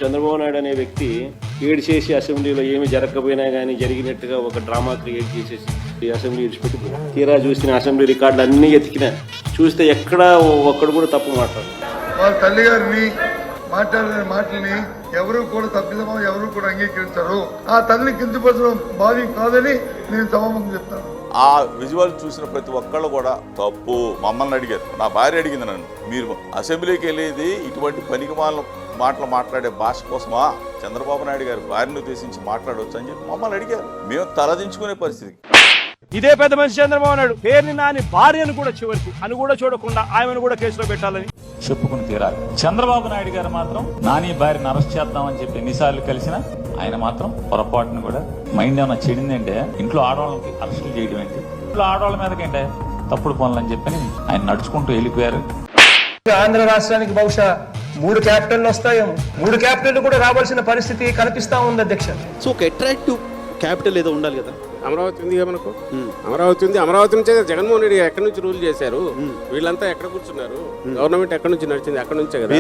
చంద్రబాబు నాయుడు అనే వ్యక్తి ఏడు చేసి అసెంబ్లీలో ఏమి జరగకపోయినా కానీ జరిగినట్టుగా ఒక డ్రామా క్రియేట్ చేసేసి ఈ అసెంబ్లీ విడిచిపెట్టి తీరా చూసిన అసెంబ్లీ రికార్డులు అన్నీ ఎతికినా చూస్తే ఎక్కడా ఒక్కడు కూడా తప్పు మాట్లాడు. వాళ్ళ తల్లి గారిని మాట్లాడిన మాటల్ని ఎవరు కూడా తప్పిదమో ఎవరు కూడా అంగీకరించారు. ఆ తల్లిని కించపరచడం భావ్యం కాదని నేను సమాపంగా చెప్తాను. ఆ విజువల్ చూసిన ప్రతి ఒక్కళ్ళు కూడా తప్పు. మమ్మల్ని అడిగారు, నా భార్య అడిగింది నన్ను, మీరు అసెంబ్లీకి వెళ్ళేది ఇటువంటి పనికిమాల మాటలు మాట్లాడే భాష కోసమా? చంద్రబాబు నాయుడు గారు భార్యను ఉద్దేశించి మాట్లాడవచ్చు అని చెప్పి మమ్మల్ని అడిగారు. మేము తలదించుకునే పరిస్థితి. ఇదే పెద్ద మనిషి చంద్రబాబు నాయుడు పేరుని నాని భార్యను కూడా చివరికి అని కూడా చూడకుండా ఆమెను కూడా కేసులో పెట్టాలని చెప్పుకుని తీరాలి. చంద్రబాబు నాయుడు గారు మాత్రం నాని భార్యను అరెస్ట్ చేద్దామని చెప్పి ఎన్నిసార్లు కలిసినా ఆయన మాత్రం పొరపాటును కూడా మైండ్ ఏమన్నా చెడిందంటే ఇంట్లో ఆడవాళ్ళకి అరెస్టులు చేయడం ఏంటి, ఇంట్లో ఆడవాళ్ళ మీదకంటే తప్పుడు పనులని చెప్పని ఆయన నడుచుకుంటూ వెళ్ళిపోయారు. ఆంధ్ర రాష్ట్రానికి బహుశా 3 క్యాపిటల్లు వస్తాయేమో. 3 క్యాపిటల్లు కూడా రావాల్సిన పరిస్థితి కనిపిస్తా ఉంది అధ్యక్ష. సో ఒక అట్రాక్టివ్ క్యాపిటల్ ఏదో ఉండాలి కదా. అమరావతి ఉంది కదా మనకు. అమరావతి ఉంది. అమరావతి నుంచే జగన్మోహన్ రెడ్డి ఎక్కడి నుంచి రూల్ చేశారు. వీళ్ళంతా ఎక్కడ కూర్చున్నారు? గవర్నమెంట్ ఎక్కడి నుంచి నడిచింది? అక్కడ నుంచే కదా.